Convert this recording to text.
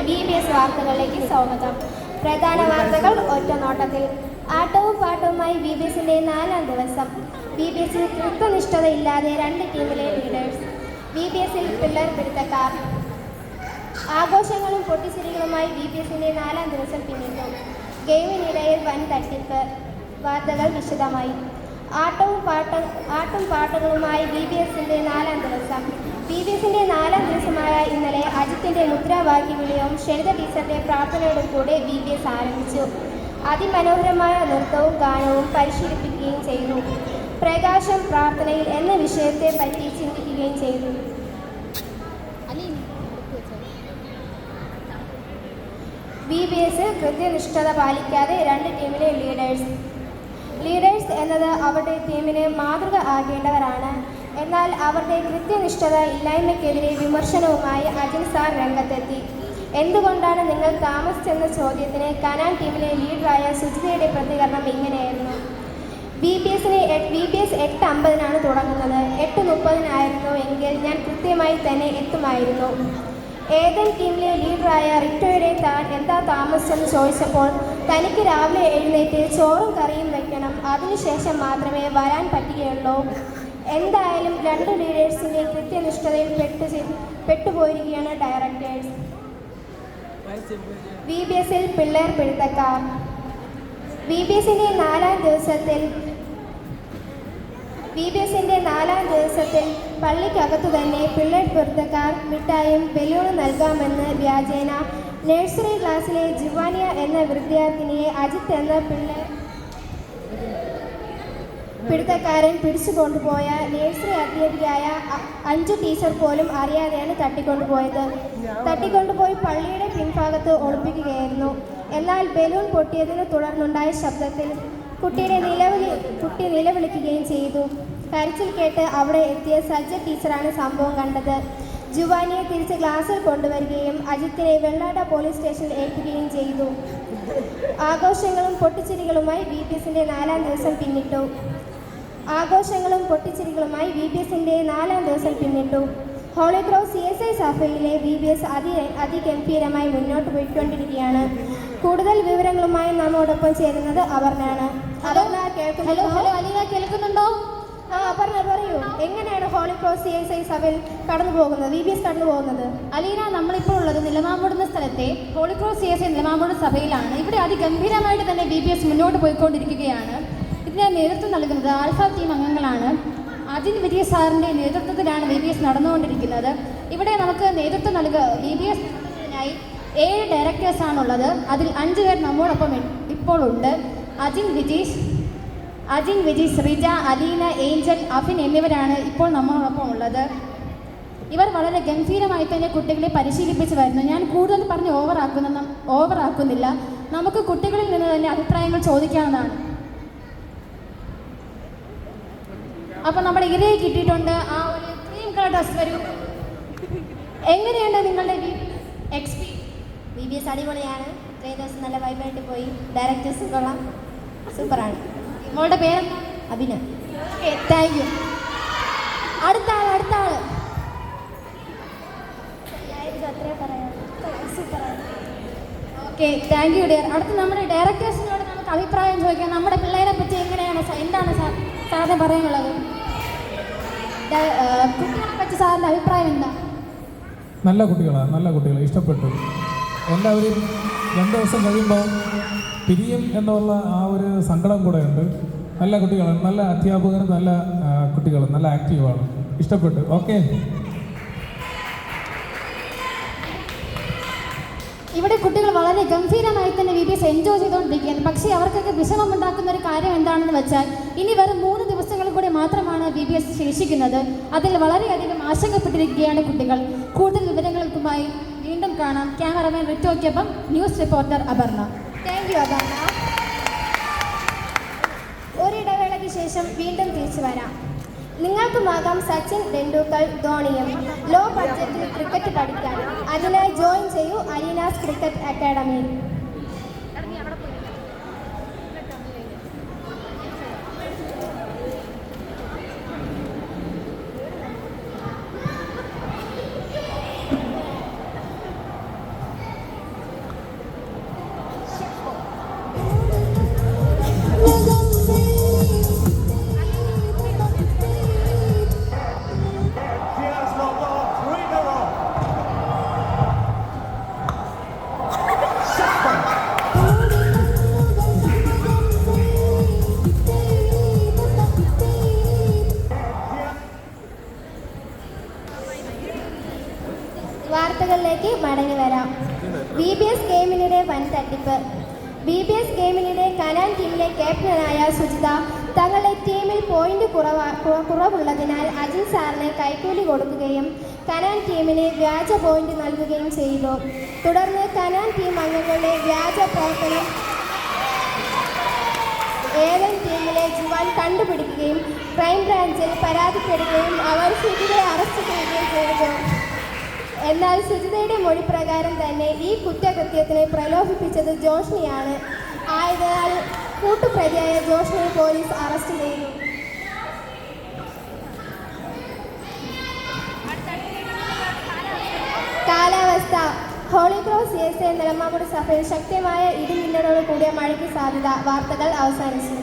BBS വാർത്തകളിലേക്ക് സ്വാഗതം. പ്രധാന വാർത്തകൾ ഒറ്റനോട്ടത്തിൽ. ആട്ടവും പാട്ടവുമായി BBSന്റെ 4ാം ദിവസം. BBSൽ കൃത്യനിഷ്ഠതയില്ലാതെ 2 ടീമിലെ ലീഡേഴ്സ്. BBSൽ പിള്ളേർ പിടുത്തക്കാർ. ആഘോഷങ്ങളും പൊട്ടിച്ചിരികളുമായി BBSന്റെ 4ാം ദിവസം പിന്നിട്ടു. ഗെയിമിനിടയിൽ വൻ തട്ടിപ്പ്. വാർത്തകൾ വിശദമായി. ആട്ടും പാട്ടുകളുമായി BBSന്റെ 4ാം ദിവസം. BBSന്റെ 4ാം ദിവസമായ ഇന്നലെ അജിത്തിന്റെ മുദ്രാവാക്യ വിളിയും ഷെനിത ടീച്ചറുടെ പ്രാർത്ഥനയോടും കൂടെ BBS ആരംഭിച്ചു. അതിമനോഹരമായ നൃത്തവും ഗാനവും പരിശീലിപ്പിക്കുകയും ചെയ്തു. പ്രകാശം പ്രാർത്ഥനയിൽ എന്ന വിഷയത്തെ പറ്റി ചിന്തിക്കുകയും ചെയ്തു. BBS കൃത്യനിഷ്ഠത പാലിക്കാതെ 2 ടീമിലെ ലീഡേഴ്സ് എന്നത് അവരുടെ ടീമിന് മാതൃക ആകേണ്ടവരാണ്. എന്നാൽ അവരുടെ കൃത്യനിഷ്ഠത ഇല്ലായ്മയ്ക്കെതിരെ വിമർശനവുമായി അജിൻ സാർ രംഗത്തെത്തി. എന്തുകൊണ്ടാണ് നിങ്ങൾ താമസിച്ചെന്ന ചോദ്യത്തിന് കനാൻ ടീമിലെ ലീഡറായ സുജിതയുടെ പ്രതികരണം ഇങ്ങനെയായിരുന്നു. BBS 8:50 തുടങ്ങുന്നത്. 8:30 എങ്കിൽ ഞാൻ കൃത്യമായി തന്നെ എത്തുമായിരുന്നു. ഏതൻ ടീമിലെ ലീഡറായ റിറ്റോയുടെ താൻ എന്താ താമസിച്ചെന്ന് ചോദിച്ചപ്പോൾ തനിക്ക് രാവിലെ എഴുന്നേറ്റ് ചോറും കറിയും വയ്ക്കണം, അതിനുശേഷം മാത്രമേ വരാൻ പറ്റുകയുള്ളൂ. എന്തായാലും 2 ലീഡേഴ്സിൻ്റെ കൃത്യനിഷ്ഠതയിൽ പെട്ടുപോയിരിക്കുകയാണ് ഡയറക്ടേഴ്സ്. BBSൽ പിള്ളേർ പിടുത്തക്കാർ. BBSന്റെ 4ാം ദിവസത്തിൽ പള്ളിക്കകത്തു തന്നെ പിള്ളേർ പിടുത്തക്കാർ മിഠായും ബലൂണും നൽകാമെന്ന് വ്യാജേന നഴ്സറി ക്ലാസ്സിലെ ജിവാനിയ എന്ന വിദ്യാർത്ഥിനിയെ അജിത്ത് എന്ന പിടുത്തക്കാരൻ പിടിച്ചുകൊണ്ടുപോയ നഴ്സറി അധ്യാപികയായ അഞ്ജു ടീച്ചർ പോലും അറിയാതെയാണ് തട്ടിക്കൊണ്ടുപോയി പള്ളിയുടെ പിൻഭാഗത്ത് ഒളിപ്പിക്കുകയായിരുന്നു. എന്നാൽ ബലൂൺ പൊട്ടിയതിനെ തുടർന്നുണ്ടായ ശബ്ദത്തിൽ കുട്ടി നിലവിളിക്കുകയും ചെയ്തു. കരച്ചിൽ കേട്ട് അവിടെ എത്തിയ സജ്ജ ടീച്ചറാണ് സംഭവം കണ്ടത്. ജുവാനിയെ തിരിച്ച് ക്ലാസ്സിൽ കൊണ്ടുവരികയും അജിത്തിനെ വെള്ളാട്ട പോലീസ് സ്റ്റേഷനിൽ ഏൽപ്പിക്കുകയും ചെയ്തു. ആഘോഷങ്ങളും പൊട്ടിച്ചിരികളുമായി BBSന്റെ 4ാം ദിവസം പിന്നിട്ടു. ഹോളി ക്രോസ് CSI സഭയിലെ BBS അതിഗംഭീരമായി മുന്നോട്ട് പോയിക്കൊണ്ടിരിക്കുകയാണ്. കൂടുതൽ വിവരങ്ങളുമായി നമ്മോടൊപ്പം ചേരുന്നത് അപർണയാണ്. അപർണ കേൾക്കുന്നുണ്ടോ? അപർണ പറയൂ, എങ്ങനെയാണ് ഹോളി ക്രോസ് CSI സഭയിൽ BBS കടന്നു പോകുന്നത്? അലീന, നമ്മളിപ്പോൾ ഉള്ളത് നിലമാമ്പൂടുന്ന സ്ഥലത്തെ ഹോളി ക്രോസ് CSI നിലമാമ്പൂട് സഭയിലാണ്. ഇവിടെ അതിഗംഭീരമായിട്ട് തന്നെ BBS മുന്നോട്ട് പോയിക്കൊണ്ടിരിക്കുകയാണ്. ഇതിന് നേതൃത്വം നൽകുന്നത് ആൽഫ ടീം അംഗങ്ങളാണ്. അജിൻ വിജയ് സാറിൻ്റെ നേതൃത്വത്തിലാണ് BBS നടന്നുകൊണ്ടിരിക്കുന്നത്. ഇവിടെ നമുക്ക് നേതൃത്വം BBSനായി 7 ഡയറക്ടേഴ്സാണുള്ളത്. അതിൽ 5 പേർ നമ്മോടൊപ്പം ഇപ്പോൾ ഉണ്ട്. അജിൻ വിജീഷ്, ശ്രീജ, അലീന, ഏഞ്ചൽ, അഫിൻ എന്നിവരാണ് ഇപ്പോൾ നമ്മളോടൊപ്പം ഉള്ളത്. ഇവർ വളരെ ഗംഭീരമായി തന്നെ കുട്ടികളെ പരിശീലിപ്പിച്ച് വരുന്നു. ഞാൻ കൂടുതൽ പറഞ്ഞ് ഓവറാക്കുന്നില്ല. നമുക്ക് കുട്ടികളിൽ നിന്ന് തന്നെ അഭിപ്രായങ്ങൾ ചോദിക്കാവുന്നതാണ്. അപ്പോൾ നമ്മുടെ ഇരയെ കിട്ടിയിട്ടുണ്ട്. ആ ഒരു ക്രീം കളർ ഡ്രസ് വരും. എങ്ങനെയുണ്ട് നിങ്ങളുടെ BBS അടിപൊളിയാണ്. 3 ദിവസം നല്ല വൈബായിട്ട് പോയി. ഡയറക്ടേഴ്സ് കൊള്ളാം, സൂപ്പറാണ്. മോളുടെ പേര്? അഭിന. Okay, thank you. അടുത്ത ആൾ അത്രേ പറയാം. സൂപ്പറാണ്. Okay, thank you dear. അടുത്ത് നമ്മുടെ ഡയറക്ടേഴ്സിനോട് നമുക്ക് അഭിപ്രായം ചോദിക്കാം. നമ്മുടെ പിള്ളേരെ പറ്റി എന്താണ് സാറിന് പറയാനുള്ളത്? കുട്ടികളെ പറ്റി സാറിൻ്റെ അഭിപ്രായം എന്താ? നല്ല കുട്ടികൾ ഇഷ്ടപ്പെട്ടു. എല്ലാവരും 2 ദിവസം കഴിയുമ്പോൾ പിരിയും എന്നുള്ള ആ ഒരു സങ്കടം കൂടെ ഉണ്ട്. നല്ല കുട്ടികളാണ്, നല്ല അധ്യാപകർ, നല്ല കുട്ടികൾ, നല്ല ആക്റ്റീവാണ്. ഇഷ്ടപ്പെട്ടു. ഓക്കെ. ഇവിടെ കുട്ടികൾ വളരെ ഗംഭീരമായി തന്നെ BBS എൻജോയ് ചെയ്തുകൊണ്ടിരിക്കുകയാണ്. പക്ഷേ അവർക്കൊക്കെ വിഷമമുണ്ടാക്കുന്ന ഒരു കാര്യം എന്താണെന്ന് വെച്ചാൽ ഇനി വെറും 3 ദിവസങ്ങൾ കൂടി മാത്രമാണ് BBS ശേഷിക്കുന്നത്. അതിൽ വളരെയധികം ആശങ്കപ്പെട്ടിരിക്കുകയാണ് കുട്ടികൾ. കൂടുതൽ വിവരങ്ങൾക്കുമായി വീണ്ടും കാണാം. ക്യാമറമാൻ റിറ്റോയ്ക്കൊപ്പം news reporter Aparna. Thank you Aparna. ഒരിടവേളയ്ക്ക് ശേഷം വീണ്ടും തിരിച്ചു വരാം. നിങ്ങൾക്കുമാകാം സച്ചിൻ ടെണ്ടുൽക്കർ ധോണിയും ലോ ബഡ്ജറ്റിൽ ക്രിക്കറ്റ് പഠിക്കാൻ. അതിനായി ജോയിൻ ചെയ്യൂ അലീനാസ് ക്രിക്കറ്റ് അക്കാഡമി. VBS ഗെയിമിനിടെ വൻ തട്ടിപ്പ്. VBS ഗെയിമിനിടെ കനാൻ ടീമിലെ ക്യാപ്റ്റനായ സുജിത തങ്ങളുടെ ടീമിൽ പോയിന്റ് കുറവുള്ളതിനാൽ അജിൻ സാറിന് കൈക്കൂലി കൊടുക്കുകയും കനാൻ ടീമിന് വ്യാജ പോയിന്റ് നൽകുകയും ചെയ്തു. തുടർന്ന് കനാൻ ടീം അംഗങ്ങളുടെ വ്യാജ പ്രവർത്തനം ഏതൻ ടീമിലെ ജുവാൻ കണ്ടുപിടിക്കുകയും ക്രൈംബ്രാഞ്ചിൽ പരാതിപ്പെടുകയും അവർ സുജിതയെ അറസ്റ്റ് ചെയ്യുകയും ചെയ്തു. എന്നാൽ സുജിതയുടെ മൊഴി പ്രകാരം തന്നെ ഈ കുറ്റകൃത്യത്തിനെ പ്രലോഭിപ്പിച്ചത് ജോഷ്നിയാണ്. ആയതിനാൽ കൂട്ടുപ്രതിയായ ജോഷ്നിയെ പോലീസ് അറസ്റ്റ് ചെയ്തു. കാലാവസ്ഥ. ഹോളി ക്രോസ് CSI നെലമാമൂട് സഭയിൽ ശക്തമായ ഇടിമിന്നലോട് കൂടിയ മഴയ്ക്ക് സാധ്യത. വാർത്തകൾ അവസാനിച്ചു.